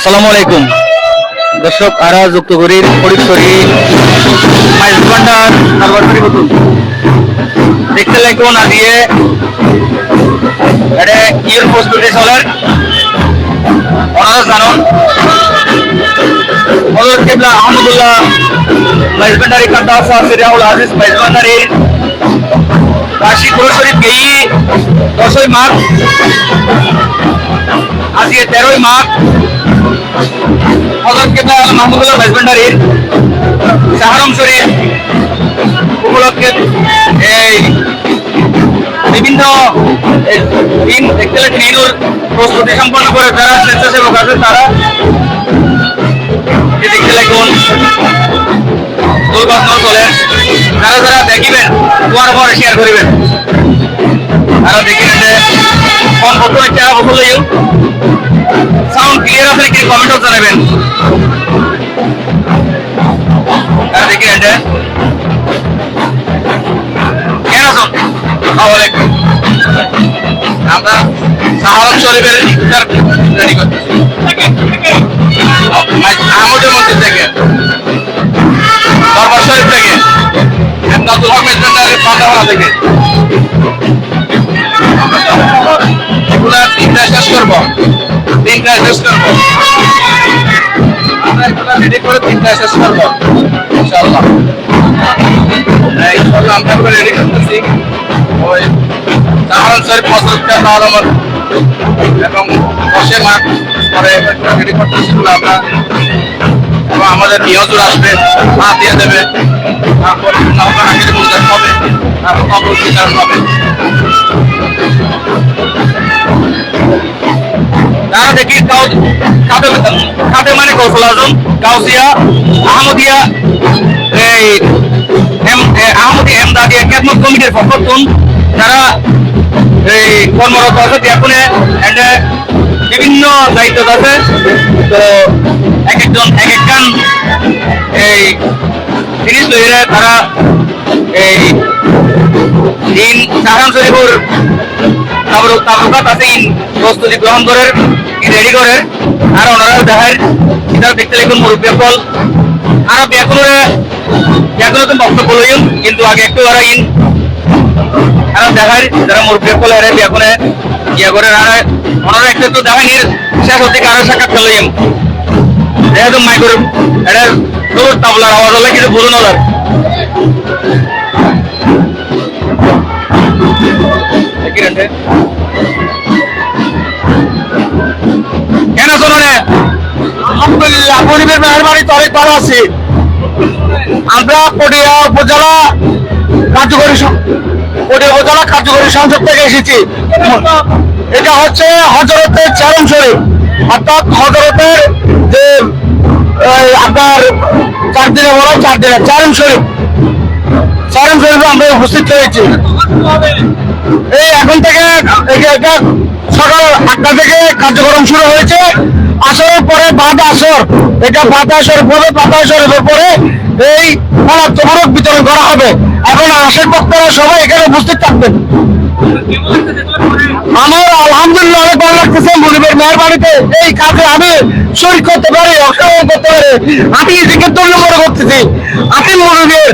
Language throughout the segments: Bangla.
আসসালামু আলাইকুম দর্শক আরা যুক্ত করির ফরিদপুরি মাইজ ভান্ডার সর্বত্রই নতুন দেখতে লাগবো না দিয়ে এটা ইউর প্রস্তুতি চলের ওনারা জানুন হযরত কিবলা আহমদুল্লাহ মাইজ ভান্ডারি কাদ্দাসা সিরাউল আজিজ মাইজ ভান্ডারি কাশী কুরআন শরীফ গেই 10ই মার্চ আজকে 13ই মার্চ হযরত কিবলা মাহমুদুল্লাহ মাইজ ভান্ডারির সাহারম শরীফ উপলক্ষে এই বিভিন্ন দিন দেখতে দিনের প্রস্তুতি সম্পন্ন করে যারা স্বেচ্ছাসেবক আছে তারা দেখতে লাগুন দুর্গন্ধ চলে যারা যারা দেখিবেন তোমার পরে শেয়ার করিবেন তারা দেখিবেন যে কোন ফটো একটা বলে সাউন্ড ক্লিয়ার আছে কি কমেন্টও জানাবেন তারা দেখিবেন যে কেন আছেন আসসালামু আলাইকুম আমরা সাহারম শরীফের ইফতার রেডি করতেছি আহমদের মসজিদ থেকে দরবার শরীফ থেকে এমদাদুল হক মেজবান্ডারের পান্ডাওয়ালা থেকে এগুলা তিনটা শেষ করবো আমরা এগুলা রেডি করে তিনটা শেষ করবো ইনশাআল্লাহ আমরা রেডি করতেছি ওই সাহারম শরীফ মসজিদটা আলমত এবং 10 মার্চ পরে রেডি করতেছি আমরা এবং আমাদের নিয়জুর আসবে হাত দিয়ে দেবে তারপর নৌকা আগে মুজার হবে তারপর কবর বিচার হবে তারা দেখি খাতে মানে কৌশল আজম গাউসিয়া আহমদিয়া এই আহমদিয়া এমদাদিয়া খেদমত কমিটির পক্ষ যারা এই কর্মরত আছে এখন বিভিন্ন দায়িত্ব আছে তো এক একজন এক একখান এই জিনিস তৈরি তারা এই দিন সাহারাম শরীফুর তাবরুকাত আছে প্রস্তুতি গ্রহণ করে রেডি করে আর ওনারা দেখার সেটা দেখতে লিখুন মুরব্বী ফল আর ব্যাকুলতম বক্তব্য লইন কিন্তু আগে একটু ওরা আর দেখার যারা মুরব্বী ফল এর ব্যাকুনে ইয়ে করে ওনারা একটু তো দেখানির শেষ হতে আরো সাক্ষাৎ লইম যেহেতু মাইক্রো এটা তোর তাবলার আওয়াজ হলে কিছু বুঝুন ওদের কেন শোনে আলহামদুলিল্লাহ গরিবের মেহরবানি তো অনেক ভালো আছি আমরা পটিয়া উপজেলা কার্যকরী সংসদ থেকে এসেছি এটা হচ্ছে হযরতের চারণ শরীফ অর্থাৎ হযরতের যে আপনার 4 দিনে বলো 4 দিনে চারণ শরীফে আমরা উপস্থিত হয়েছি এই এখন থেকে এটা সকাল 8টা থেকে কার্যক্রম শুরু হয়েছে আসরের পরে বাদ আসর এটা বাদ আসরের পরে এই তবরক বিতরণ করা হবে এখন আশের বক্তারা সবাই এখানে উপস্থিত থাকবেন আমার আলহামদুলিল্লাহ অনেক ভালো লাগতেছে মুনিবের মেহরবানিতে এই কাজে আমি শরীক করতে পারি অংশগ্রহণ করতে পারি আমি নিজেকে ধন্য মনে করতেছি আমি মুনিবের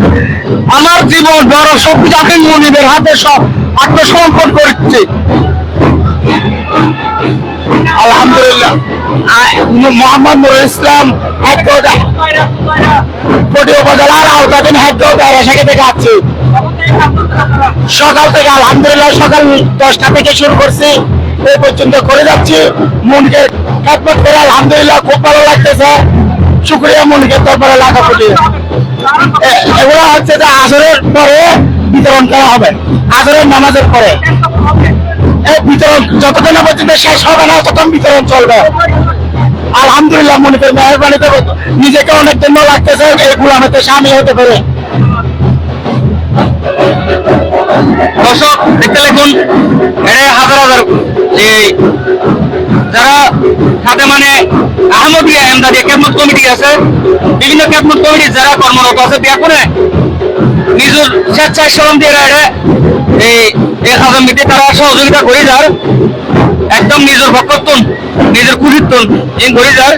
আমার জীবন বড় সবকিছু আমি মুনিবের হাতে সব আত্মসমর্পণ করছি আলহামদুলিল্লাহ মোহাম্মদ নুরুল ইসলাম উপজেলার আওতাধীন থেকে আসছি সকাল থেকে আলহামদুলিল্লাহ সকাল 10টা থেকে শুরু করছি এই পর্যন্ত করে যাচ্ছি মনকে খেদমত করে আলহামদুলিল্লাহ খুব ভালো লাগতেছে শুকরিয়া মনকে দরবারে লাগা ফুটিয়ে এগুলো হচ্ছে যে আসরের পরে বিতরণ করা হবে আসরের নামাজের পরে এই বিতরণ যতদিন পর্যন্ত শেষ হবে না ততক্ষণ বিতরণ চলবে আলহামদুলিল্লাহ মনিবের মেহরবানিতে নিজেকে অনেক ধন্য লাগতেছে এগুলো আমাদের সামিল হতে পারে দর্শক দেখতে লিখুন হাজার এই যারা খাতে মানে আহমদিয়া এমদাদিয়া খেদমত কমিটি আছে বিভিন্ন খেদমত কমিটি যারা কর্মরত আছে ব্যাকুনে নিজের স্বেচ্ছায় শ্রম দিয়ে এই হাজার মিটে তারা সহযোগিতা করে যার একদম নিজের ভক্তত্বন নিজের কুজিত্বন ইন ঘুরে যায়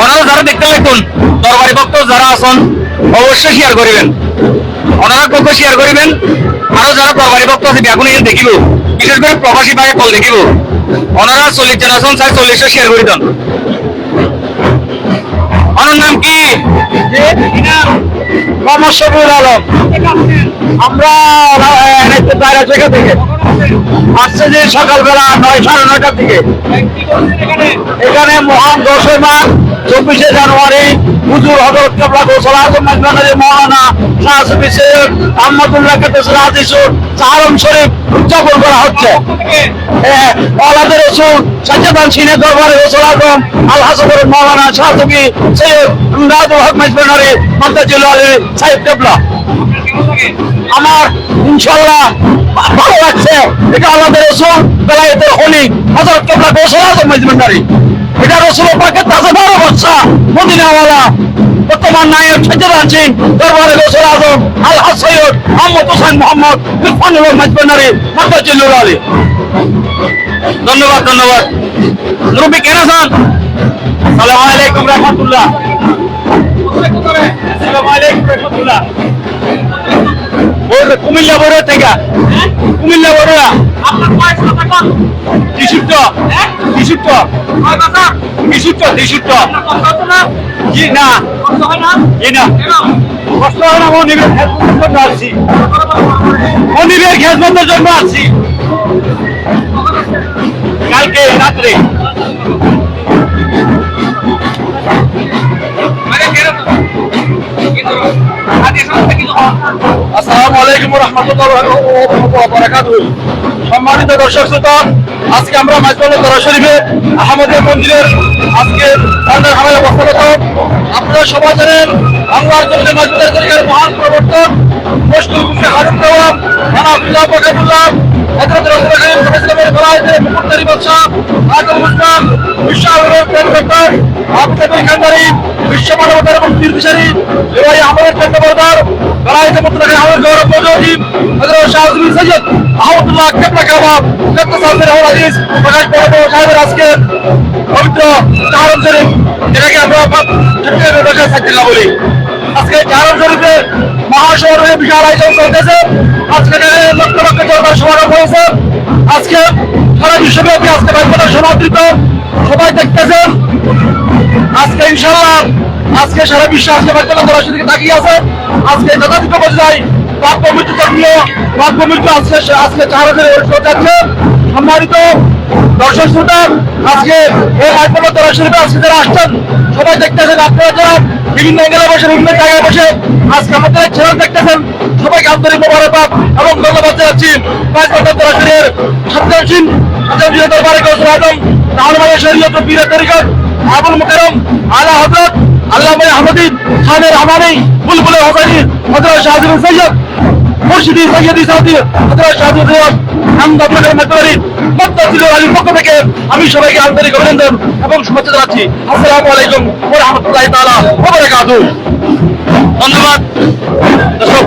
ওনারা যারা দেখতে লাগতুন দরবারি ভক্ত যারা আছেন অবশ্যই শেয়ার করিবেন ওনারা পক্ষ শেয়ার করিবেন আরো যারা দরবারি ভক্ত আছে এখন ইন দেখিব বিশেষ করে প্রবাসী ভাইয়ে কল দেখিব ওনারা 40 জন আছেন 40টা শেয়ার করে দেন ওনার নাম কি মোহাম্মদ শফিউল আলম আমরা বাইরে জায়গা থেকে আসছে যে সকালবেলা 9:30টার দিকে এখানে মহান 10 মাস 24শে জানুয়ারি হুজুর হযরত কিবলা গৌসুল আজম মজমানের মাওলানা শাহ সুফি সৈয়দ আহমদুল্লাহ কাদ্দাসুল আজিজুর চারম শরীফ উদযাপন করা হচ্ছে আওলাদের রাসূল সাজ্জাদান সিনে দরবারে গৌসুল আজম আল হাসানুর মাওলানা শাহ সুফি সৈয়দ ইমদাদুল হক মজমানের মাদ্দাজিল আলী সাহেব কিবলা আমার ইনশাআল্লাহ ভালো লাগছে এটা আল্লাহর রাসূল বেলায়েতের খলি হযরত কিবলা গৌসুল আজম মজমানের এটা রাসূল পাকের তাজা বড় বাদশা মদিনাওয়ালা বর্তমান নায়ক সাজ্জাদান সিং দরবারে গৌসুল আজম আল সৈয়দ আহমদ হোসেন মোহাম্মদ ইরফানুল মজমানের মাদ্দাজিল আলী ধন্যবাদ ধন্যবাদ নবী কেন আছেন আসসালামু আলাইকুম রাহমাতুল্লাহ আসসালামু আলাইকুম রাহমাতুল্লাহ কুমিল্লা বড়ুয়া থেকে কুমিল্লা বড়ুয়া আপনার বয়স কত এখন 63 জি না কষ্ট হয় না কষ্ট হয় না মনিবের খেদমতের জন্য আসছি মনিবের খেদমতের জন্য আসছি কালকে রাত্রে আসসালামু আলাইকুম ওয়া রাহমাতুল্লাহি ওয়া বারাকাতুহু সম্মানিত দর্শক শ্রোতা আজকে আমরা মাইজবান্ডার দরবার শরীফে আহমদিয়া মন্দিরের আজকে আন্দার হামলে অবস্থারত আপনারা সবাই জানেন বাংলার জমিনে মাইজবান্ডার তরিকার মহান প্রবর্তক মুশকিল কুফরি হারুন নওয়াব রানা আব্দুল্লাহ বরকাতুল্লাহ হযরত রাসূল করিম সাল্লাল্লাহু আলাইহি ওয়াসাল্লামের খলাফায়ে মুকদ্দারি বাদশা আদম মুসলিম বিশ্বআলমের প্রেরণকর্তা আবুল খানদারি বিশ্ব মানবতার মুক্তির দিশারি এবারে আমাদের কেন্দ্রবর্দার খলাফায়ে মুতলাকা আমাদের গৌরব মজুদি হযরত শাহ সুফি সৈয়দ আহমদুল্লাহ কিবলা কাবাব কাদ্দাসাল্লাহু আলাইহি হাদিস প্রকাশ করব সাহেবের আজকে পবিত্র চারণ শরীফ যেটাকে আমরা চট্টগ্রামের ভাষায় সাজ্জাল্লাহ বলি আজকে চারণ শরীফে মহাশহরে বিশাল আয়োজন চলতেছে আজকে লক্ষ লক্ষ জনতার সমাগম হয়েছে আজকে সারা বিশ্বব্যাপী আজকে মাইজবান্ডার সমাদৃত সবাই দেখতেছেন আজকে ইনশাআল্লাহ আজকে সারা বিশ্ব আজকে মাইজবান্ডার দরবার শরীফে তাকিয়ে আছে আজকে যথাযথ পর্যায়ে পাক পবিত্র ধর্মীয় পাক পবিত্র আজকে চারণের অনুষ্ঠিত যাচ্ছে সম্মানিত দর্শক শ্রোতা আজকে এই মাইজবান্ডার দরবার শরীফে আজকে যারা আসছেন সবাই দেখতেছেন আপনারা যারা বিভিন্ন অ্যাঙ্গেলে বসে বিভিন্ন জায়গায় বসে আজকে আমাদের চ্যানেল দেখতেছেন সবাইকে আন্তরিক মোবারকবাদ এবং ধন্যবাদ জানাচ্ছি মাইজবান্ডার দরবার শরীফের সাজ্জাদান দরবারে গৌসুল আজম রাহমানের শরীয়ত পীর তরিকত আবুল মুকাররম আলা হযরত আল্লামা আহমদী খানের আমানি বুলবুল হোসেনি হযরত শাহ সুফি সৈয়দ মুর্শিদি সৈয়দি সাউদি হযরত শাহ সুফি হামদ আব্দুল মাতওয়ারি মাদ্দাজিল আলীর পক্ষ থেকে আমি সবাইকে আন্তরিক অভিনন্দন এবং শুভেচ্ছা জানাচ্ছি আসসালামু আলাইকুম ওয়া রাহমাতুল্লাহি তাআলা ওয়া বারাকাতুহু ধন্যবাদ দর্শক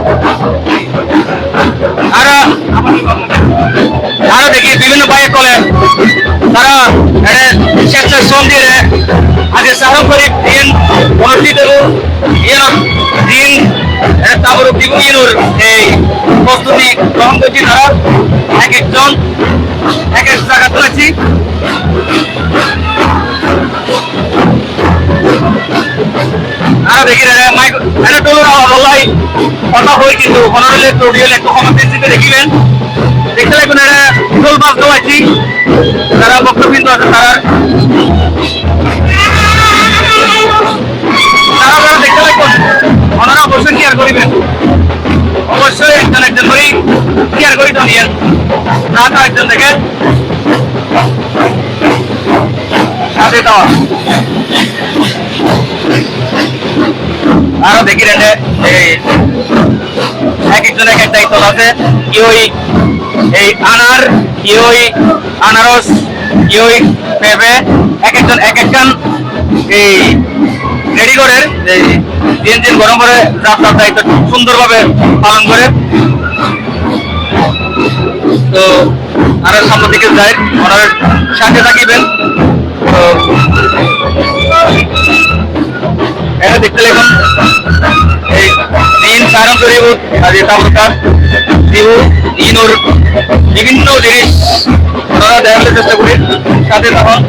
আরো দেখি বিভিন্ন ভাইয়ের কলে তারা স্বেচ্ছায় শ্রম দিয়ে আজকে চারণ শরীফ দিন অনুষ্ঠিত দিন তারপর দিবইনুর এই প্রস্তুতি গ্রহণ করছি তারা এক একজন এক এক জায়গা তুলেছি আরো দেখি কথা হয় কিন্তু হনরলে টোডিয়াল একটু কমাতে দেখিবেন দেখতে লাগবেন এটা ঢোল বাস দেওয়াইছি যারা বক্তব্য আছে তারা দেখতে লাগবেন ওনারা অবশ্যই কেয়ার করিবেন অবশ্যই একজন একজন করে কেয়ার করি তো নিয়েন না তো একজন দেখে সাথে দেওয়া আরো দেখি রে এক একজন এক এক দায়িত্ব আছে কি ওই এই আনার কি ওই আনারস কি ওই পেঁপে এক একজন এক একজন এই রেডি করে দিন দিন গরম করে রাস্তার দায়িত্ব সুন্দরভাবে পালন করে তো আরো সামনের দিকে যায় ওনার সাথে থাকিবেন। তো এটা দেখতে লিখুন এই ইন সায়ন শরীফ আজ তাবরকার দিউ ইনোর বিভিন্ন জিনিস আপনারা দেখার চেষ্টা করি। সাথে তখন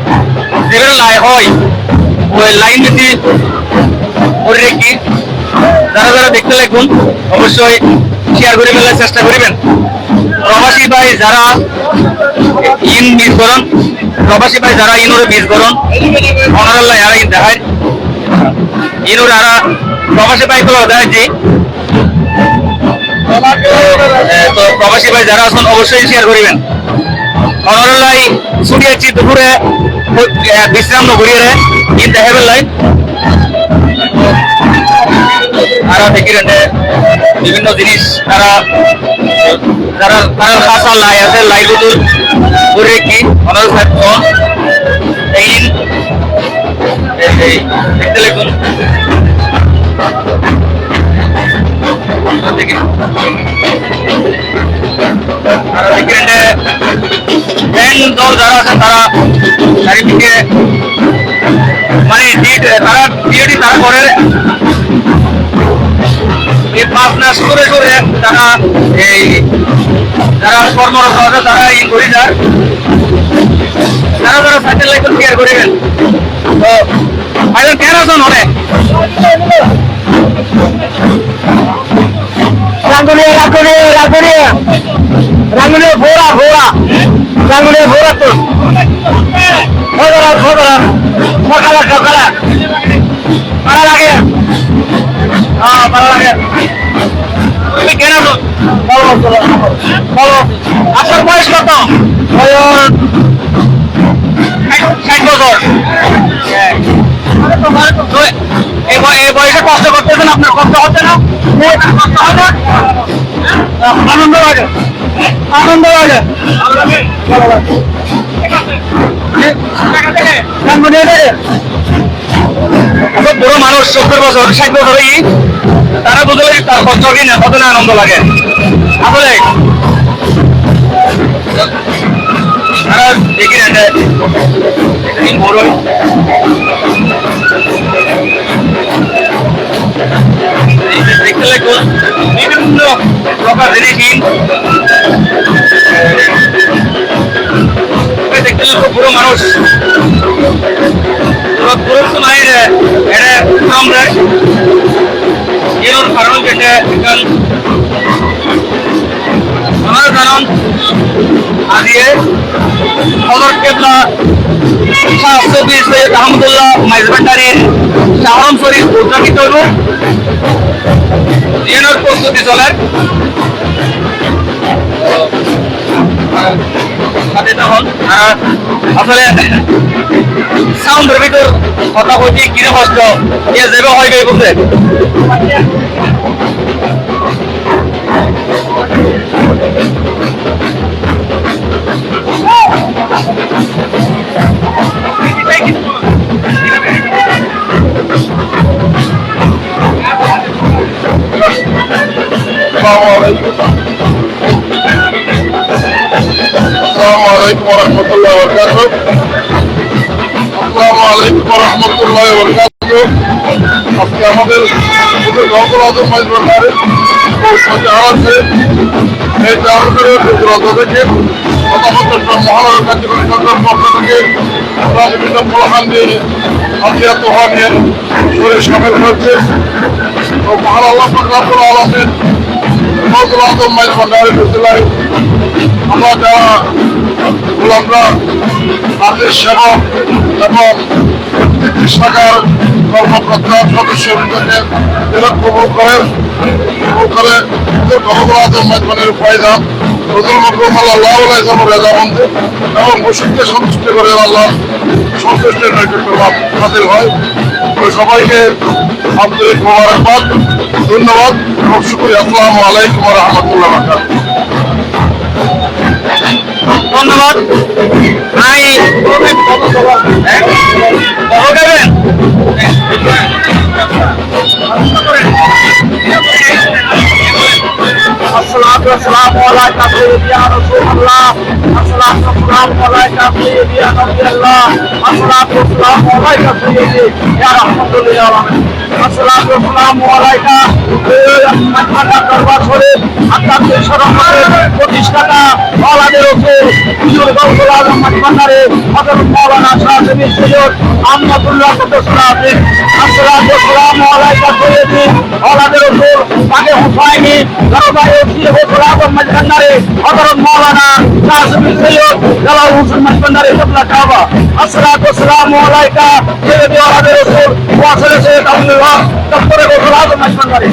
যেগুলো লাই হয় ওই লাইন নীতি করে রেখি যারা যারা দেখতে লিখুন অবশ্যই শেয়ার করে ফেলার চেষ্টা করিবেন। প্রবাসী ভাই যারা ইন মিস করেন, প্রবাসী ভাই যারা ইনোরে মিস করেন অনারাল্লাহ যারা ইন দেখায় ইনোর যারা প্রবাসী ভাই গুলো দেখায় যে তো প্রবাসী ভাই যারা আছেন অবশ্যই শেয়ার করিবেন। অনারাল্লাহ ছুটি আছি দুপুরে বিশ্রাম নগরীয় ইন দেখা ফেললাই তারা দেখি বিভিন্ন জিনিস তারা যারা তারা খাসা লাই আছে লাইগুলো করে কি অনার এই দেখতে লিখুন দেখি তারা দেখি ব্যাংক দল যারা আছে তারা চারিদিকে মানে তারা ডিউটি তারা করে এই পাঁচনা সরে সরে তারা এই যারা কর্মরত আছে তারা এই করে যায় যারা যারা সাইকেল লাইকেল কেয়ার করিবেন। তো ভাইজন কেন আছেন অনেক রাঙ্গুলিয়া ভোরা ভোরা রাঙ্গুলিয়া ভোরা তো সকালা সকালা ভালো লাগে ভালো লাগে। তুমি কেন আছো? আপনার বয়স কত? 60 বছর। এই বয়সে কষ্ট করতেছেন, আপনার কষ্ট হচ্ছে না? কষ্ট হয় না? আনন্দ লাগে, আনন্দ লাগে। বড় মানুষ 70 বছর 60 বছর তারা বুঝলে তার কষ্ট কি না কত না আনন্দ লাগে আসলে তারা দেখি বড় দেখতে লাগবে বিভিন্ন প্রকার জিনিস দেখতে লাগবে পুরো মানুষ পুরো সময় এটা আমরা এর কারণ যেটা এখন আমার কারণ আজকে খবর কেবলা শাহ সফি সৈয়দ আহমদুল্লাহ মাইজবান্ডারির শাহরম শরীফ উদ্ঘাটিত হইব এর প্রস্তুতি চলে তখন আসলে সাউন্ডের ভিতর কথা বলছি কিনে কষ্ট এ যাবে হয় গে বলতে আসসালামু আলাইকুম ওয়া রাহমাতুল্লাহি ওয়া বারাকাতুহু। আসসালামু আলাইকুম ওয়া রাহমাতুল্লাহি ওয়া বারাকাতুহু। আজকে আমাদের গৌকুল আজম মাইজবান্ডারে এই জাহাজের থেকে মহানগর কার্যকরী সরকার পক্ষ থেকে আমরা বিভিন্ন প্রধান দিয়ে আত্মীয়ত হওয়া নিয়ে শরীর সামিল হয়েছে। তো মহান আল্লাহ রাব্বুল আলামিন গৌকুল আজম মাইজবান্ডারে বিদ্যালয় আমরা যারা গোলামরা তাদের সেবক এবং শাখার কর্মকর্তা সদস্যবৃন্দকে এরা কবুল করেন করে গৌকুল আজম মাইজবান্ডারের ফায়দা রজুল মকরুম আল্লাহ রেজামন্দি এবং মুশরিককে সন্তুষ্ট করে আল্লাহ সন্তুষ্টের নৈকট্য হাসিল হয়। সবাইকে আন্তরিক মোবারকবাদ, ধন্যবাদ এবং শুকরিয়া। আসসালামু আলাইকুম ওয়া রাহমাতুল্লাহি ওয়া বারাকাতুহু। ধন্যবাদ। আসসালাম والسلام عليك سيدي يا رسول الله الصلاة والسلام عليك سيدي يا نبي الله الصلاة والسلام عليك سيدي يا رحمة للعالمين الصلاة والسلام عليك আপনার দরবার শরীফ আপনাদের শরণের প্রতিষ্ঠাতা মাওলানা রসুল হুজুর গৌসুল আজম মাঝভান্ডারে হযরত মাওলানা শাহজামিল সৈয়দ আহমদুল্লাহ কুদ্দুসুল্লাহ আসসালামু আলাইকুম আলাইকা সৈয়দি মাওলানা রসুল পাকে হুসাইনি দরবারে হুজুর গৌসুল আজম মাঝভান্ডারে হযরত মাওলানা শাহজামিল সৈয়দ জালাল হোসেন মাঝভান্ডারে কিবলা কাবা আসসালামু আলাইকা সৈয়দি মাওলানা রসুল ওয়াসিল সৈয়দ আব্দুল্লাহ দপ্তরে গৌসুল আজম মাঝভান্ডারে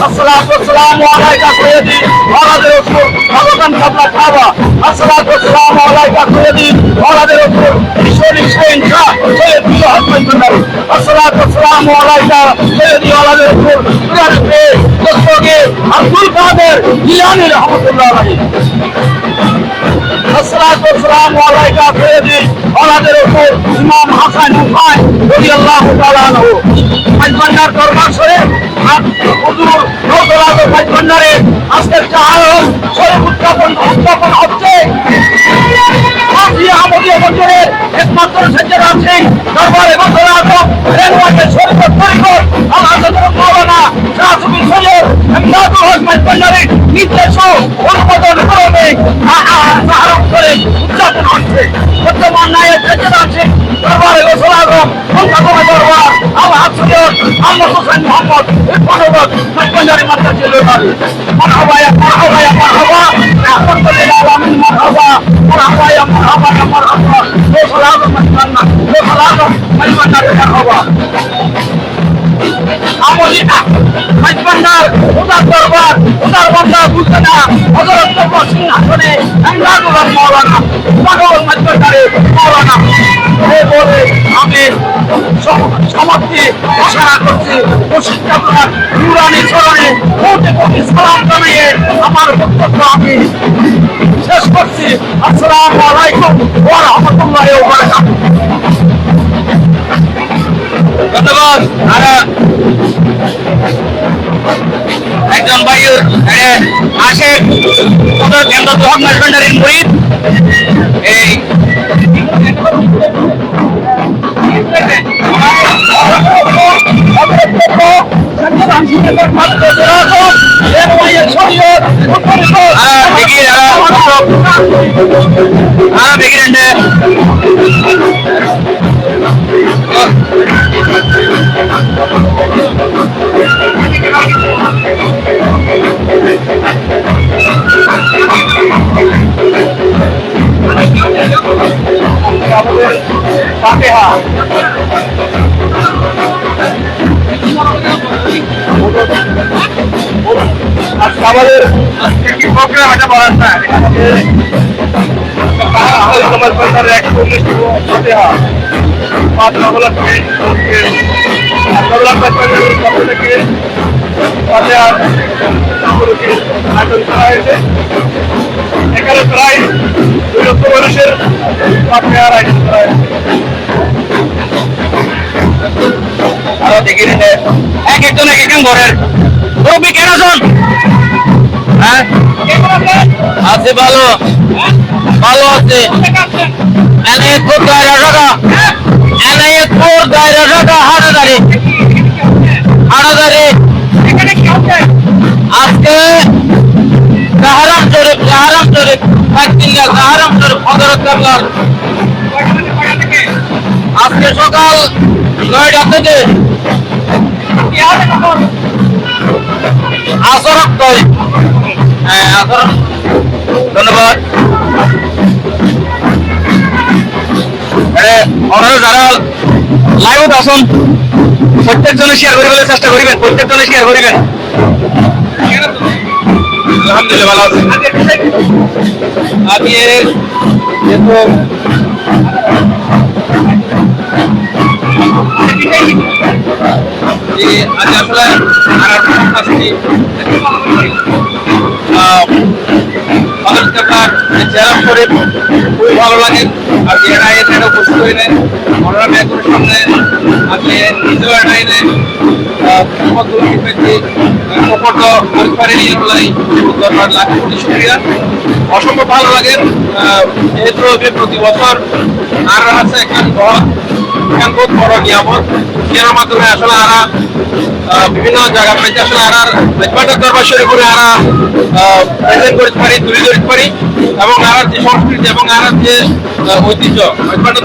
আসসালামু আলাইকা সৈয়দি মাওলানা রসুল ভগবান কিবলা কাবা আসসালামু আলাইকা সৈয়দি মাওলানা রসুল ঈশ্বরী হুসেন শাহ সৈয়দ বিল্লাহ মাঝভান্ডারে আসসালামু আলাইকা সৈয়দি মাওলানা রসুল পুরানে দস্তগীর আব্দুল কাদের জিলানী রহমাতুল্লাহ আলাইহি আসসালামু আলাইকা সৈয়দি মাওলানা রসুল ইমাম হাসান হুসাইন রাদিয়াল্লাহু তাআলা আনহু মাঝভান্ডার দরবার শরীফ হুজুর গৌসুল আজম মাঝভান্ডারে আজকের চাহারত শরীফ উদযাপন হচ্ছে আহমদিয়া মন্দিরের একমাত্র সজ্জাদার সিং দরবারে গৌসুল আজম রেলওয়ের শরীফ পরিকর আল-হযরত মাওলানা শাহজামিল সৈয়দ ইমদাদুল হক মাঝভান্ডারে নির্দেশ ও অনুমোদন ক্রমে চাহারত শরীফ উদযাপন হচ্ছে বর্তমান নায়েব সজ্জাদার সিং দরবারে গৌসুল আজম কলকাতা দরবার আল-হযরত আহমদ হোসেন মোহাম্মদ ইরফানুল্লাহ মাঝভান্ডারি মাদ্রাসার লোকালি মারহাবা ইয়া মারহাবা ইয়া মারহাবা আলহামদুলিল্লাহ আমিন মারহাবা মারহাবা ইয়া মারহাবা ইয়া মারহাবা গৌসুল আজম মাঝভান্ডারি মারহাবা আমলিনা মাঝভান্ডার উদার দরবার উদার বান্দা বুঝতে না হযরত নবী সিংহাসনে ইমদাদুল হক মাওলানা পাগল মাঝভান্ডারে মাওলানা এই বলে আমি সমাপ্তি ঘোষণা করছি মুর্শিদ কাবলার নুরানি চরণে কোটি কোটি সালাম জানিয়ে আমার বক্তব্য আমি শেষ করছি আসসালামু আলাইকুম ওয়া রাহমাতুল্লাহি ওয়া বারাকাতুহু ধন্যবাদ। একজন ভাই আশেক এমদাদুল হক মাঝভান্ডারির মুরিদ এই ফাতিহা আজকে আমাদের কি প্রোগ্রাম এটা বলার না ফাতিহা ফাতিহা বলার থেকে ফাতিহার আয়োজন করা হয়েছে। এখানে প্রায় 2 লক্ষ মানুষের ফাতিহার আয়োজন করা হয়েছে। আরো দেখি এক একজন এক একজন ঘরের মুরব্বী কেন আছেন? হ্যাঁ আছে, ভালো ভালো আছে। এনায়েতপুর দায়রা টাকা এনায়েতপুর দায়রা টাকা হাটাদারি হাটাদারি আজকে জাহারাম শরীফ জাহারাম শরীফ হযরত কাবলার আজকে সকাল 9টা থেকে আসর কই। হ্যাঁ আসর। ধন্যবাদ। আপনারা যারা লাইভ আসুন প্রত্যেকজনে শেয়ার করে বলে চেষ্টা করিবেন, প্রত্যেকজনে শেয়ার করিবেন। আলহামদুলিল্লাহ ভালো আছি। আমি আজ আসলে হযরত কেবলার চেহারা শরীফ খুবই ভালো লাগে। আর এরা এখানে উপস্থিত হইলে ওনারা ব্যাকুর সামনে আজকে নিজেও এটা এনে অসম্ভব ভালো লাগে। যেহেতু প্রতি বছর আর আছে একটা বহুত বড় নিয়ামত, যেটার মাধ্যমে আসলে আরা বিভিন্ন জায়গা পেতে আসলে আর দরবার শরীফে আরা প্রেজেন্ট করতে পারি, তুলে ধরতে পারি এবং আর যে সংস্কৃতি এবং আর যে ঐতিহ্য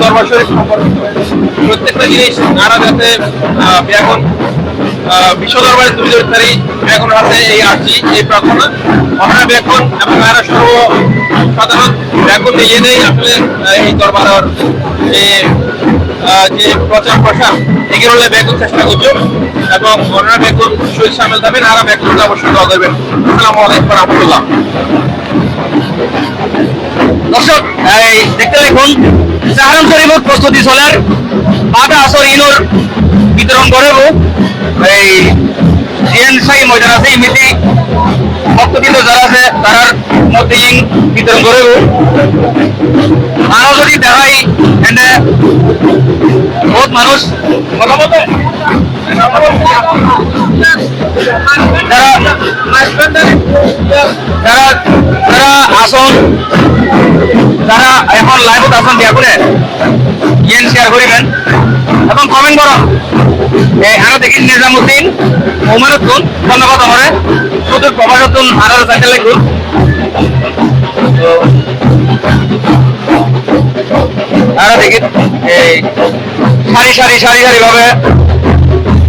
দরবার শরীফ সম্পর্কিত প্রত্যেকটা জিনিস আরা যাতে ব্যাকরণ বিশ্ব দরবারে তুলে ধরতে পারি, ব্যাকরণ আছে এই আর্জি এই প্রার্থনা অনারা ব্যাকরণ এবং আরা সর্বসাধারণ ব্যাকরণ নিয়ে নেই আসলে এই দরবারের যে প্রচার প্রসার এগুলো ব্যাকরণ চেষ্টা করছো এবং ওনারা ব্যাকরণ শহীদ সামিল থাকবেন, আরা ব্যাকরণ অবশ্যই দোয়া করবেন। আসসালামু আলাইকুম ওয়া রাহমাতুল্লাহ। দর্শক এই দেখতে দেখুন সাহারাম শরীফের প্রস্তুতি চলার বাদা আসর ইনোর বিতরণ করব এই জিএন সাই ময়দান আছে এমনিতে ভক্তবৃন্দ যারা আছে তার মধ্যে বিতরণ করব। আরো যদি দেখাই এখানে বহুত মানুষ মোটামুটি যারা আসন যারা এখন লাইভত আসন দিয়া করে ইয়েন শেয়ার করিবেন এবং কমেন্ট করুন। আরো দেখি নিজামুদ্দিন ওমরুদ্দিন ধন্যবাদ আমার শুধু প্রভাসুদ্দিন আরো চাইতে লিখুন। আরো দেখি এই সারি ভাবে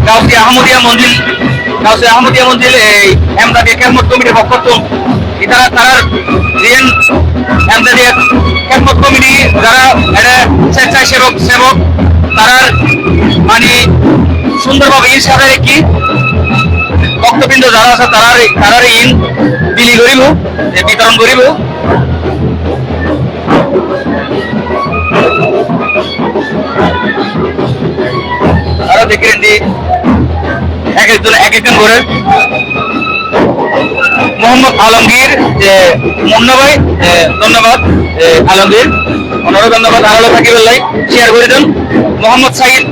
গাউসিয়া আহমদিয়া মঞ্জিল এই এমদাদিয়া খেদমত কমিটির পক্ষ থেকে তারার জিএন এমদাদিয়া খেদমত কমিটি যারা এটা স্বেচ্ছায় সেবক তারার মানে সুন্দরভাবে ইন সাথে কি ভক্তবৃন্দ যারা আছে তারার ইন বিলি করিব বিতরণ করিব। আরো দেখেন যে এক একজন করে মোহাম্মদ আলমগীর যে মুন্না ভাই ধন্যবাদ আলমগীর ওনারও ধন্যবাদ। আরো থাকিবেলাই শেয়ার করে দেন। মোহাম্মদ সাইদ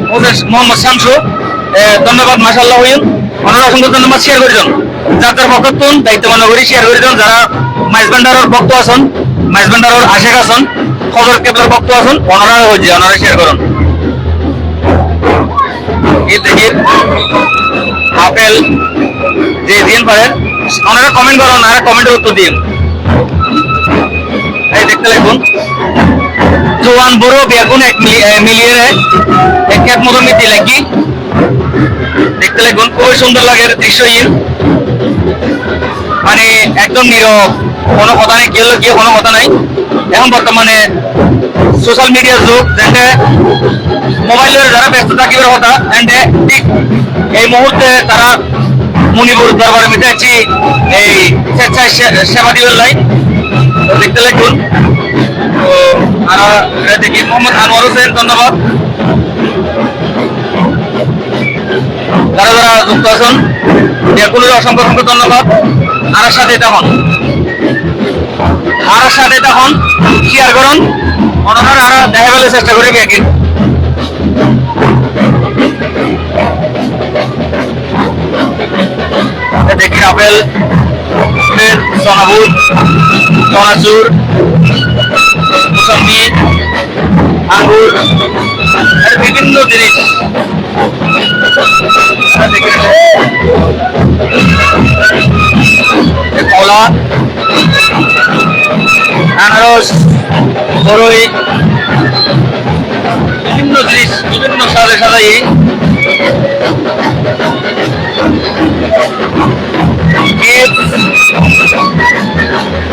মোহাম্মদ শামসু ধন্যবাদ মাশাআল্লাহ হইন ওনারা অসংখ্য ধন্যবাদ শেয়ার করে দেন। যাত্রার পক্ষতুন দায়িত্ব মনে করি শেয়ার করে দেন। যারা মাইজবান্ডারের ভক্ত আছেন মাইজবান্ডারের আশেখ আছেন খবর কেবলার ভক্ত আছেন ওনারা হয়েছে ওনারা শেয়ার করুন। আপেল যে দিন পারেন ওনারা কমেন্ট করুন আর কমেন্টের উত্তর দিন। এই দেখতে লিখুন জোয়ান বড় বেগুন এক মিলিয়ে এক মতো মিটি লাগি দেখতে লিখুন খুবই সুন্দর লাগে দৃশ্যহীন মানে একদম নীরব কোনো কথা নেই গেল গিয়ে কোনো কথা নাই। এখন বর্তমানে সোশ্যাল মিডিয়ার যুগ যেটা মোবাইলের যারা ব্যস্ত থাকিবার কথা ঠিক এই মুহূর্তে তারা মণিপুর দরবারে মিটাচ্ছি এই স্বেচ্ছায় সেবা দিবেন লাই দেখতে লিখুন। তো আর দেখি মোহাম্মদ আনোয়ার হোসেন ধন্যবাদ। যারা যারা যুক্ত আছেন এগুলোর অসংখ্য ধন্যবাদ। আর সাথে তখন শেয়ার করুন ওনারা আরো দেখা গেলে চেষ্টা করবি একই। দেখি আপেল চনাবুট চনাচুর মুসম্বি আঙ্গুর বিভিন্ন জিনিস কলা আনারস বরই বিভিন্ন জিনিস বিভিন্ন সাজাই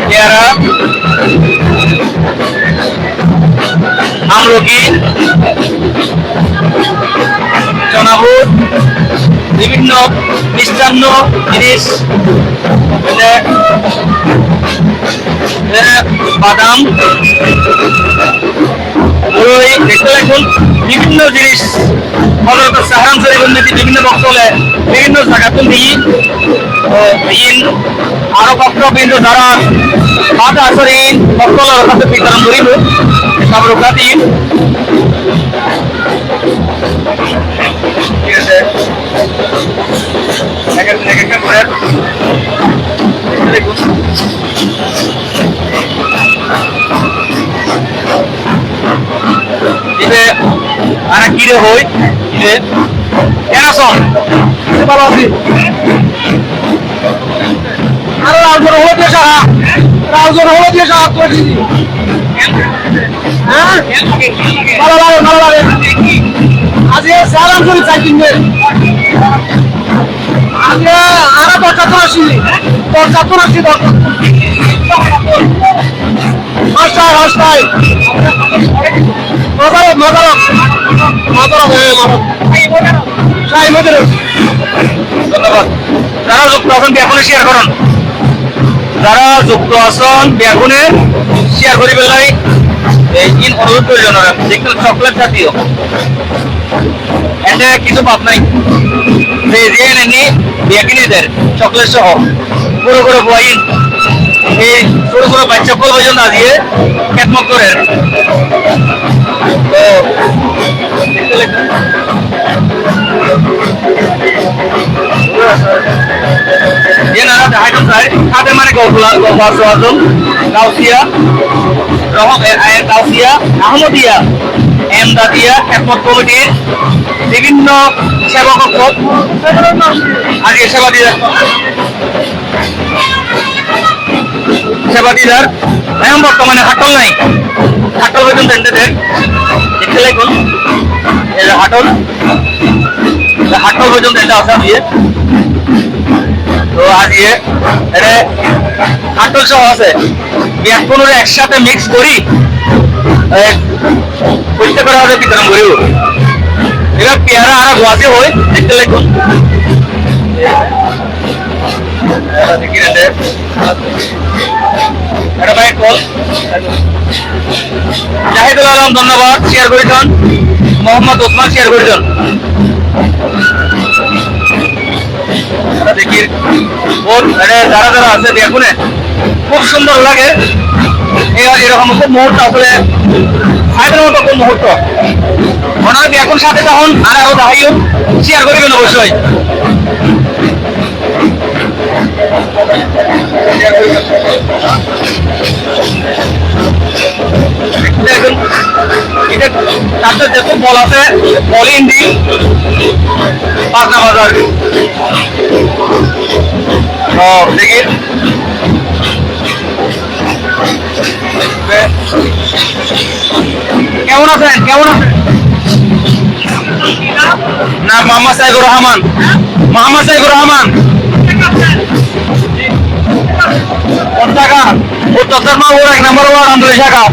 পেয়ারা আমলকি চনাবুট বিভিন্ন মিষ্টান্ন জিনিস বাদাম ওই দেখতে দেখুন বিভিন্ন জিনিস হজরত সাহারান শরীফ বিভিন্ন বক্তলে বিভিন্ন জায়গাতুন দিই ইন আরো বক্তব্য যারা বাদা আসরিন বক্তলের কাছে বিতরণ করিব সব রোকা দিন ঠিক আছে এক একটা করে দেখুন দিবে আর কিরে হই দিবে কেন সন ভালো আছি আর রাউজন হলো দিয়ে সারা রাউজন হলো দিয়ে সারা করে দিদি হ্যাঁ ভালো লাগে আজ সালাম করি চাই দিন আজ আর দরকার তো আসি দরকার হাসতাই ধন্যবাদ যারা যুক্ত আছেন ব্যাগুনে শেয়ার করুন যারা যুক্ত আছেন ব্যাগুনে শেয়ার করি পেলাই ইন অনুরোধ করি ওনারা যেগুলো চকলেট জাতীয় এতে কিছু পাপ নাই যে এনে ব্যাগিনীদের চকলেট সহ পুরো করে বইন এই ছোট ছোট বাচ্চা কল পর্যন্ত দিয়ে খেদমত করে তো খাদের মানে গাউসিয়া গাউসিয়া আহমদিয়া এমদাদিয়া খেদমত কমিটির বিভিন্ন সেবক আজকে সেবাদিদার এখন বর্তমানে হাটল নাই হাটল পর্যন্ত দেখতে দেখুন হাটল পর্যন্ত এটা আসা দিয়ে তো আজ এটা হাটল সহ আছে ব্যাগগুলো একসাথে মিক্স করি পরিষ্কার করা হবে বিতরণ করিব এবার পেয়ারা আর গোয়াতে হয় দেখতে দেখুন জাহিদুল আলম ধন্যবাদ শেয়ার করেছেন মোহাম্মদ ওসমান শেয়ার করেছেন দেখি যারা যারা আছে দেখুন খুব সুন্দর লাগে এরকম খুব মুহূর্ত আসলে ফাইদের মতো কোন মুহূর্ত মনে হয় এখন সাথে তখন আর আরো দাঁড়িয়েও শেয়ার করবেন অবশ্যই এটা তাদের যত বল আছে বলিন দি পাঁচনা বাজার দেখি কেমন আছেন না মোহাম্মদ সাইকুর রহমান কোন টাকা উত্তর মাহুর 1 নম্বর ওয়ার্ড আন্দোলন শাখা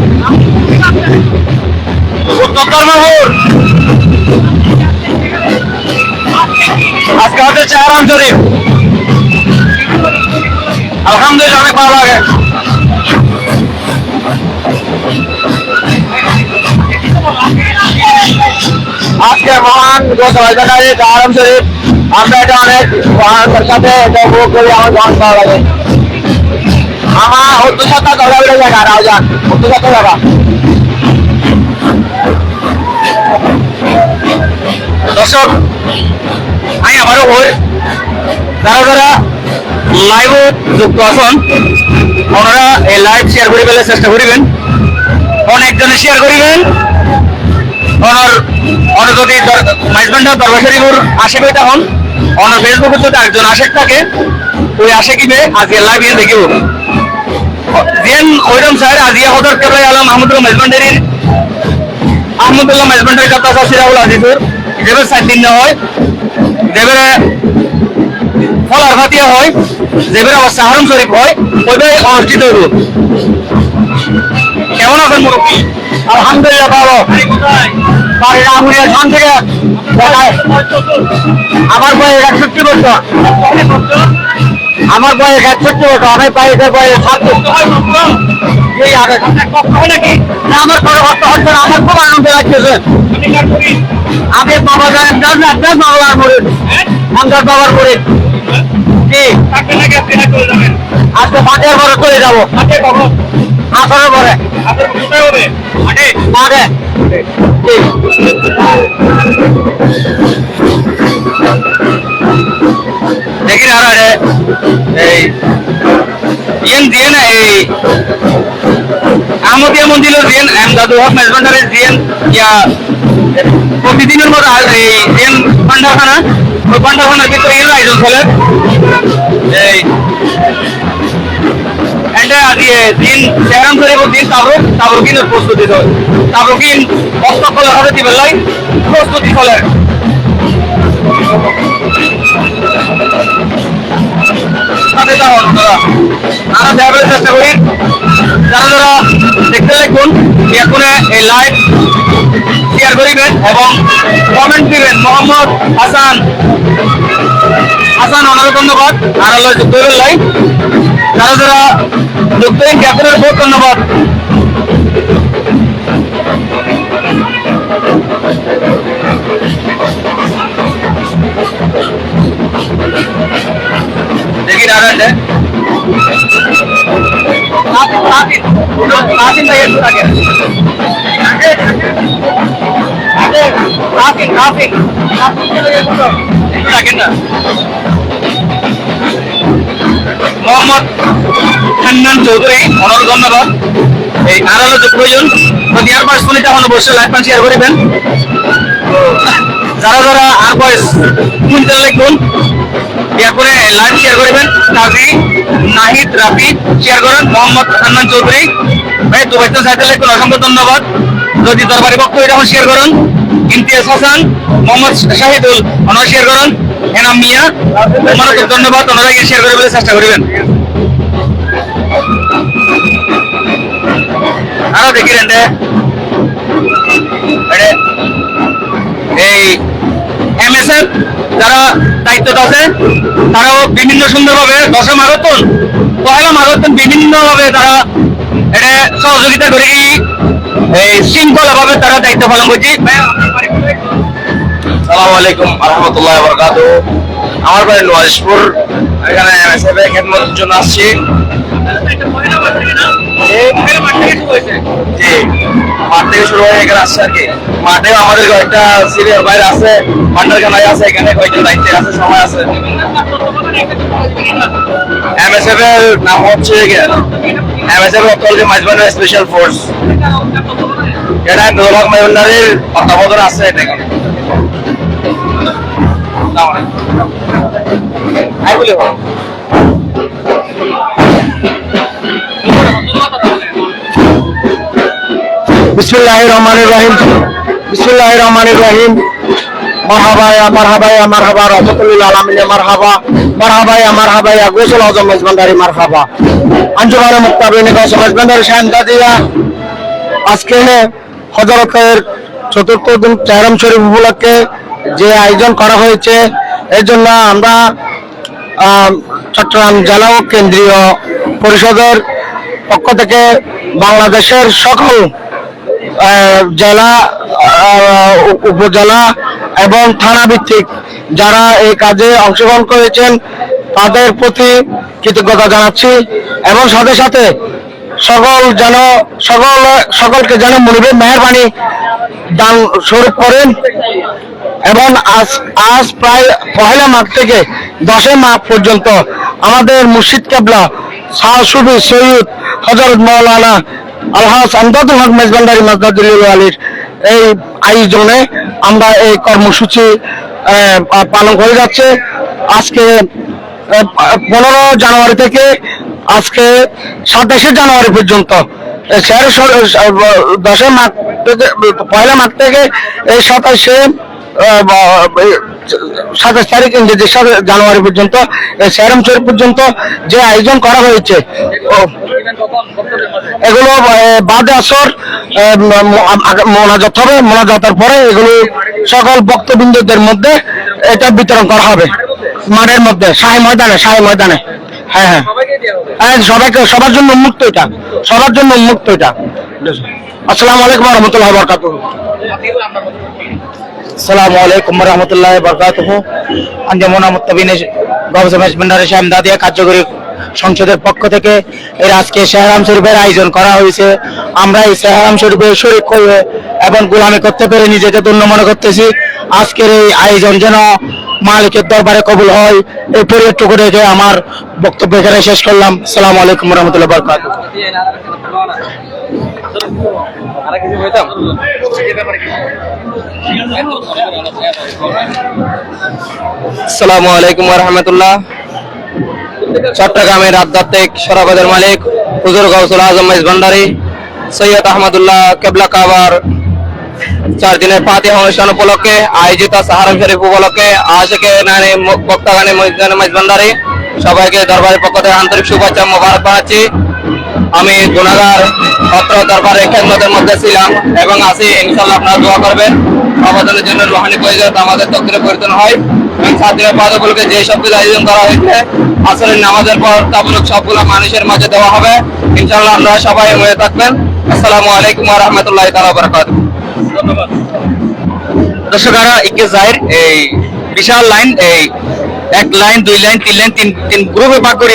উত্তর মাহুর আজকে হচ্ছে চারাম শরীফ আলহামদুলিল্লাহ অনেক ভালো লাগে আজকে মহান চারাম শরীফ আমরা এটা অনেক মহানদের সাথে এটা উপভোগ করি আমার মহান ভালো লাগে আমার 70 টাকা জায়গা রাউজান 70 টাকা দর্শক আমি আবারও বই যারা যারা লাইভ যুক্ত আছেন ওনারা এই লাইভ শেয়ার করে ফেলার চেষ্টা করিবেন অনেকজনে শেয়ার করিবেন ওনার যদি মাইজবান্ডার দরবার শরীফুর আশেপাশে তখন ওনার ফেসবুকে যদি একজন আশেক থাকে ওই আশেকিবে আজকে লাইভ এ দেখিব যেন ওইরকম স্যার আজিয়া হদর কেবলাই আলম আহমদুল্লাহ মাইজবান্ডারির আহমদুল্লাহ মাইজবান্ডারির কথা সিরাউল আজিজুর যেভাবে 7 দিন হয় যেভাবে ফলার ভাতিয়া হয় যেভাবে আবার সাহারম শরীফ হয় ওইভাবে অনুষ্ঠিত হইব কেমন আছেন মুরব্বী আলহামদুলিল্লাহ ভালো বাড়ি রামুরিয়া ধান থেকে আমার বয়স 61 বছর আমার বয়স 61 বছর, আমি বাইরের বয়স 36। এই আগে কষ্ট হয় নাকি? না, আমার কোনো কষ্ট হচ্ছে না, আমার খুব আনন্দ লাগতেছে। আপনি কার করি? আমি বাবা জানেন বাবার মুরিদ, আমদার বাবার মুরিদ। কি থাকবেন নাকি আপনি হাট করে যাবেন? আজকে 5 পরে চলে যাবো, হাটে কখন? 18 পরে আপনার কোথায় হবে? হাটে? মাঠে। দেখি না রে এই ইয়েন দিয়ে না এই আহমদিয়া মন্দিরের জিয়েন দাদু হক মেজবান্ডারের জিয়েন ইয়া প্রতিদিনের মতো এই জিয়েন ভান্ডারখানা, ওই ভান্ডারখানার ভিতরে এর আয়োজন চলে এই এটা দিয়ে দিন সেরাম করে দিন তাবরকিনের প্রস্তুতি চলে, তাবরকিন অস্তকলের হাতে দিবেন লাই প্রস্তুতি চলে। আমরা দেখাবার চেষ্টা করি, যারা যারা দেখতে দেখুন এখন এই লাইভ শেয়ার করিবেন এবং কমেন্ট দিবেন। মোহাম্মদ হাসান অনেক ধন্যবাদ। আর হলো যুক্ত হইবেন লাইভ, যারা যারা যুক্ত হইন ক্যাপ্টেনের বহুত ধন্যবাদ। দেখি নারায়ণ ভাই একটু থাকে মোহাম্মদ হান্নান চৌধুরী অনেক ধন্যবাদ। এই আর হলো যে প্রয়োজন যদি আর পাঁচ মিনিট এখন অবশ্যই লাইভ পান শেয়ার করিবেন। যারা যারা আর বয়স শুনতে লিখুন ইয়া করে লাইভ শেয়ার করবেন। কাজী নাহিদ রাফি শেয়ার করেন। মোহাম্মদ হান্নান চৌধুরী ভাই দুবাই তো সাইতে লিখুন, অসংখ্য ধন্যবাদ। যদি দরবারি বক্তব্য এটা শেয়ার করুন। ইমতিয়াজ হাসান, মোহাম্মদ শাহিদুল ওনারা শেয়ার করুন। এনাম মিয়া ওনারা খুব ধন্যবাদ, ওনারা গিয়ে শেয়ার করে বলে চেষ্টা করবেন। আরো দেখি রেন্ডে এই এমএসএফ যারা দায়িত্বটা আছে তারাও বিভিন্ন সুন্দরভাবে 10 মারাথন 1 মারাথন বিভিন্ন ভাবে তারা এটা সহযোগিতা করে এই শৃঙ্খলা ভাবে তারা দায়িত্ব পালন করছে। আসসালামু আলাইকুম রহমতুল্লাহ বরকাতুহু। আমার বাড়ি নোয়াজপুর, এখানে এমএসএফ এর খেদমতের জন্য আসছি। জি, মাঠ থেকে শুরু হয়ে এখানে আসছে আর কি। মাঠেও আমাদের কয়েকটা সিনিয়র বাইরে আছে, ভান্ডারখানায় আছে, এখানে কয়েকজন দায়িত্বে আছে, সময় আছে। এমএসএফ এর নাম হচ্ছে এমএসএফ অত্যন্ত মাইজবান্ডার স্পেশাল ফোর্স। এটা নুরুল হক মেজবান্ডারের তত্ত্বাবধানে আছে এটা এখানে। বিসমিল্লাহির রহমানির রহিম, বিসমিল্লাহির রহমানির রহিম। মারহাবা ইয়া মারহাবা ইয়া মারহাবা রাহমাতুল আলামিন ইয়া মারহাবা, মারহাবা ইয়া মারহাবা ইয়া গোসল আজম মেজবান্ডারি মারহাবা। আঞ্জুমানে মুক্তাবিনে গোসল মেজবান্ডারি শাহাদাতিয়া আজকে হযরতের চতুর্থ দিন তেহরাম শরীফ উপলক্ষে যে আয়োজন করা হয়েছে, এর জন্য আমরা চট্টগ্রাম জেলা ও কেন্দ্রীয় পরিষদের পক্ষ থেকে বাংলাদেশের সকল জেলা, উপজেলা এবং থানা ভিত্তিক যারা এই কাজে অংশগ্রহণ করেছেন তাদের প্রতি কৃতজ্ঞতা জানাচ্ছি এবং সাথে সাথে সকলকে যেন মুনিবের মেহেরবানি দান স্বরূপ করেন এবং আজ প্রায় 1 মাঘ থেকে 10 মাঘ পর্যন্ত আমাদের মুর্শিদ কেবলা সুফি সৈয়দ হযরত মাওলানা আলহাজ আমদাদুল হক মেজবান্ডারি মাজদাদুল আলীর এই আয়োজনে আমরা এই কর্মসূচি পালন করে যাচ্ছে। আজকে 15 জানুয়ারি থেকে আজকে 27 জানুয়ারি পর্যন্ত 10 মাঘ থেকে 1 মাঘ থেকে এই 27 তারিখ ইংরেজি 7 জানুয়ারি পর্যন্ত সেরাম শরীফ পর্যন্ত যে আয়োজন করা হয়েছে, এগুলো বাদে আসর মোনাজাত হবে, মোনাজাতের পরে এগুলো সকল ভক্তবৃন্দদের মধ্যে এটা বিতরণ করা হবে মাঠের মধ্যে, শাহী ময়দানে। হ্যাঁ হ্যাঁ হ্যাঁ, সবার জন্য উন্মুক্ত এটা, সবার জন্য উন্মুক্ত এটা। আসসালামু আলাইকুম ওয়া রাহমাতুল্লাহি ওয়া বারাকাতুহু। আসসালামু আলাইকুম ওয়া রাহমাতুল্লাহি ওয়া বারাকাতুহু। আঞ্জামুনা মুত্তাবিন গাউস মাইজবান্ডারি শামদাদিয়া কার্যকরী সংসদের পক্ষ থেকে এর আজকে শাহরাম শরীফের আয়োজন করা হয়েছে। আমরা এই শাহরাম শরীফের শরীক হয়ে এবং গোলামি করতে পেরে নিজেকে ধন্য মনে করতেছি। আজকের এই আয়োজন যেন মালিকের দরবারে কবুল হয়, এই পরিটুকু রেখে আমার বক্তব্য এখানে শেষ করলাম। আসসালামু আলাইকুম ওয়া রাহমাতুল্লাহি ওয়া বারাকাতুহু। আসসালামু আলাইকুম ওয়া রাহমাতুল্লাহ। চট্টগ্রামের আধ্যাত্মিক সরাবাদের মালিক হুজুর গাউসুল আজম মাইজভান্ডারী সৈয়দ আহমদুল্লাহ কেবলা কাবার 4 দিনের ফাতিহা অনুষ্ঠান উপলক্ষে আয়োজিত সাহারাম শরীফ উপলক্ষে আশিকে নানি বক্তাগানে মাইজভান্ডারী সবাইকে দরবারের পক্ষ থেকে আন্তরিক শুভেচ্ছা মোবারক জানাচ্ছি। আমি গুনাহগার পত্র দরবারে খেদমতের মধ্যে ছিলাম এবং আছি। ইনশাআল্লাহ আপনারা দোয়া করবেন আমাদের জন্য রুহানি প্রয়োজন আমাদের তকদিরে পরিবর্তন হয়। এবং 7 দিনের পাদগুলোকে যে সবগুলো আয়োজন করা হয়েছে আসরের নামাজের পর তাবলুক সবগুলো মানুষের মাঝে দেওয়া হবে। ইনশাআল্লাহ আপনারা সবাই হয়ে থাকবেন। আসসালামু আলাইকুম ওয়া রাহমাতুল্লাহি তাআলা ওয়া বারাকাতুহু। ধন্যবাদ। দর্শকরা একে জাহির এই বিশাল লাইন, এই 1 লাইন 2 লাইন 3 লাইন 3 গ্রুপে ভাগ করে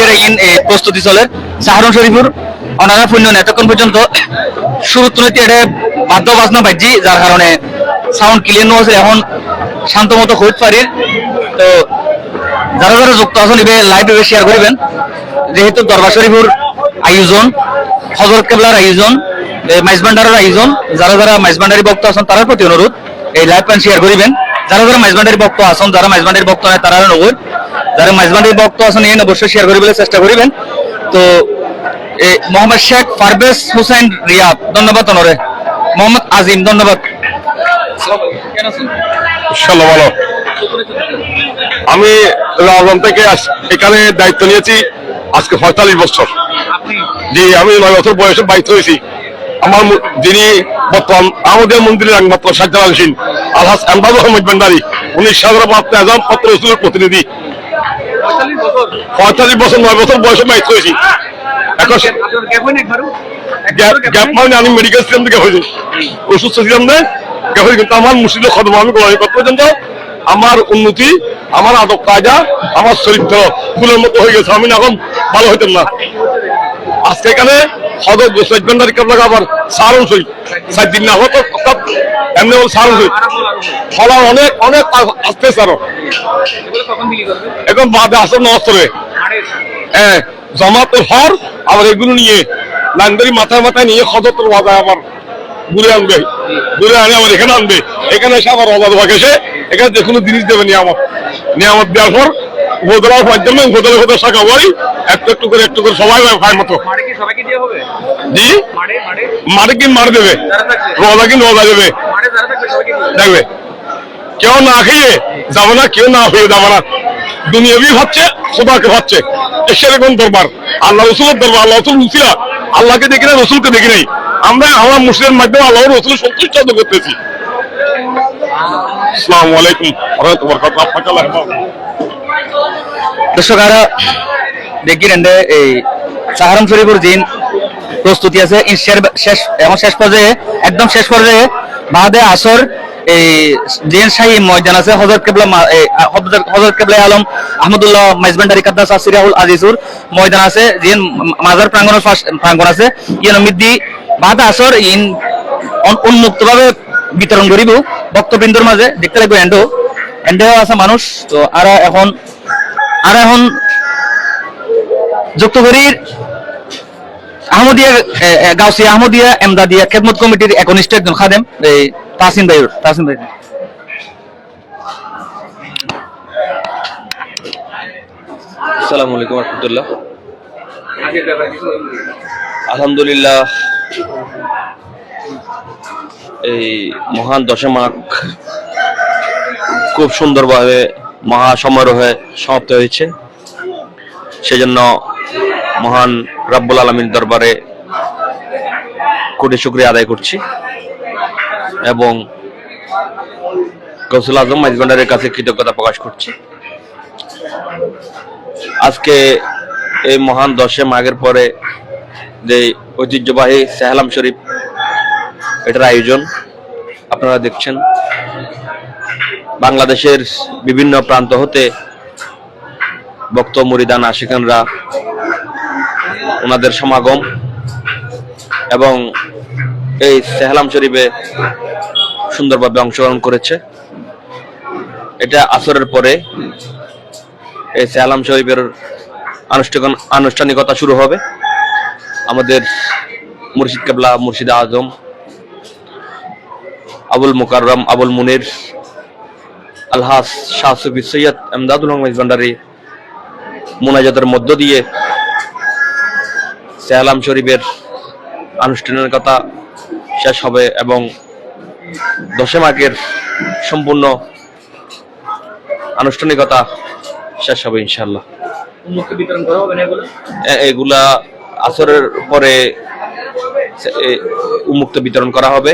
প্রস্তুতি চলে সাহারুন শরীফুর ওনারা পুণ্য এতক্ষণ পর্যন্ত শুরু তুলতে এটা বাদ্য বাজনা বাজি, যার কারণে সাউন্ড ক্লিয়ার নয়। এখন শান্ত মতো হইতে পারি। তো যারা যারা যুক্ত আছেন ইবে লাইভে শেয়ার করবেন, যেহেতু দরবার শরীফুর আয়োজন, হযরত কেবলার আয়োজন, মাইজভান্ডারের আয়োজন, যারা যারা মাইজভান্ডারি ভক্ত আছেন তার প্রতি অনুরোধ এই লাইভ প্যান শেয়ার করবেন। যারা যারা মাইজভান্ডারি ভক্ত আছেন, যারা মাইজভান্ডারি ভক্ত নয় তারা নগর, যারা মাইজভান্ডারি ভক্ত আছেন এই অবশ্যই শেয়ার করবেন, চেষ্টা করবেন। তো মোহাম্মদ শেখ পারভেজ হোসেন রিয়াদ ধন্যবাদ। অনরে মোহাম্মদ আজিম ধন্যবাদ। ইনশাআল্লাহ ভালো। আমি রাজধানী থেকে এখানে দায়িত্ব নিয়েছি আজকে 45 বছর। জি, আমি 9 বছর বয়সে বাইত হয়েছি। আমার যিনি বর্তমান আমাদের মন্দিরের একমাত্র সাজ্জালানসীন আলহাজ এমদাদুল আহমদ ভান্ডারী, উনি সাধারণ আজম পত্র রসুলের প্রতিনিধি। 45 বছর 9 বছর বয়সে বাইত হয়েছি। এখন গ্যাপ মানে আমি মেডিকেল সিস্টেম থেকে হয়েছি, অসুস্থ ছিলাম না গ্যাপ হয়েছি। কিন্তু আমার মুর্শিদের খদম আমি গোলামি করতে পর্যন্ত আমার উন্নতি, আমার আদব কায়দা, আমার চরিত্র ফুলের মতো হয়ে গেছে। আমি এখন ভালো হইতাম না। আজকে এখানে হযরত গোসাইদ ভান্ডারী কেবলা আবার সাহারুন শরীফ 7 দিন না হতো এমনি বল সাহারুন শরীফ ফলা অনেক অনেক আসতে আরো এখন বাদে আসর নস্তরে হ্যাঁ জমাতের হর আবার এগুলো নিয়ে লাইনদারি মাথায় মাথায় নিয়ে হযরতের বাজায় আবার ঘুরে আনবে, ঘুরে আনে আবার এখানে আনবে। এখানে এসে আবার রবাদ ভাগ এসে এখানে যে কোনো জিনিস দেবে নিয়ামত দেওয়ার পর উপদলার মাধ্যমে উপদলা শাখা বাড়ি একটু করে সবাই ভাই মতো জি মারে কি মার দেবে, রোজা কি রোজা দেবে দেখবে। কেউ না খেয়ে যাবে না, কেউ না হয়ে যাবে না। দুনিয়াবি ভাবছে, খোদাকে ভাবছে। সেরকম দরবার আল্লাহ রসুলের দরবার। আল্লাহ রসুল মুসিরা আল্লাহকে দেখি না, রসুলকে দেখি নাই। আমরা আমার মুসলিমের মাধ্যমে আল্লাহ রসুল সন্তুষ্ট করতেছি। আসসালামু আলাইকুম ওয়া রাহমাতুল্লাহি ওয়া বারাকাতুহু। দর্শকরা দেখেন এই সাহারাম শরীফের দিন প্রস্তুতি আছে শেষ, এখন শেষ পর্যায়ে একদম শেষ পর্যায়ে বাদে আসর এই জেন শাহী ময়দান আছে হযরত কেবলা আলম আহমদুল্লাহ মাইজভান্ডারী কাদ্দাস সিরাহুল আজিজুর ময়দান আছে, জেন মাজার প্রাঙ্গণ আছে। ইয়ান মিদ্দি বাদে আসর ইন উন্মুক্তভাবে বিতরণ করিব ভক্তবৃন্দর মাঝে। দেখতে লাগবে এন্ডেও আছে মানুষ। তো আর এখন যুক্ত করি আহমদিয়া গাউসিয়া আহমদিয়া এমদাদিয়া খেদমত কমিটির একনিষ্ঠ একজন খাদেম এই তাসিম ভাই। আসসালামু আলাইকুম ওয়া রাহমাতুল্লাহ। আলহামদুলিল্লাহ, এই মহান 10 মাঘ খুব সুন্দরভাবে মহা সমারোহে সমাপ্ত হয়েছে। সেজন্য মহান রব্বুল আলামিন দরবারে কোটি শুকরিয়া আদায় করছি এবং গাউসুল আজম মাইজভান্ডারীর কাছে কৃতজ্ঞতা প্রকাশ করছি। আজকে এই মহান 10 মাঘের পরে যে ঐতিহ্যবাহী সেহলাম শরীফ এটার আয়োজন আপনারা দেখছেন। বাংলাদেশের বিভিন্ন প্রান্ত হতে ভক্ত মুরিদান আশিকানরা ওনাদের সমাগম এবং এই সেহলাম শরীফে সুন্দরভাবে অংশগ্রহণ করেছে। এটা আসরের পরে এই সেহলাম শরীফের আনুষ্ঠানিকতা শুরু হবে। আমাদের মুর্শিদ কেবলা, মুর্শিদ আজম আবুল মুকাররম, আবুল মুনির, আলহাজ শাহ সুফি সৈয়দ এমদাদুল হক ভান্ডারী মোনাজাতের মধ্য দিয়ে সেহলাম শরীফের আনুষ্ঠানিকতা শেষ হবে এবং 10 মাঘের সম্পূর্ণ আনুষ্ঠানিকতা শেষ হবে ইনশাআল্লাহ। এগুলা আসরের পরে উন্মুক্ত বিতরণ করা হবে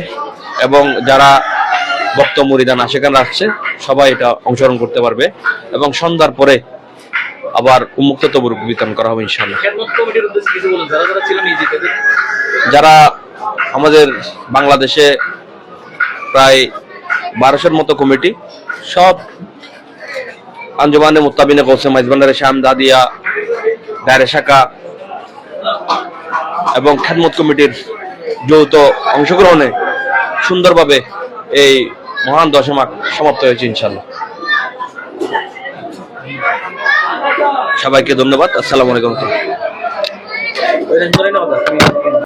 এবং যারা ভক্ত মুরিদান আশিকান রাখছে সবাই এটা অংশগ্রহণ করতে পারবে এবং সন্ধ্যার পরে আবার উন্মুক্ত তবরুক বিতরণ করা হবে ইনশাআল্লাহ। যারা আমাদের বাংলাদেশে প্রায় 1200-এর মতো কমিটি, সব আঞ্জুমানে মুত্তাবিনে কৌসে মাইজবান্ডারে শাম দাদিয়া দায়রা শাখা এবং খেদমত কমিটির যৌথ অংশগ্রহণে সুন্দরভাবে এই মহান 10 মাঘ সমাপ্ত হয়েছে ইনশাআল্লাহ। সবাইকে ধন্যবাদ। আসসালামু আলাইকুম।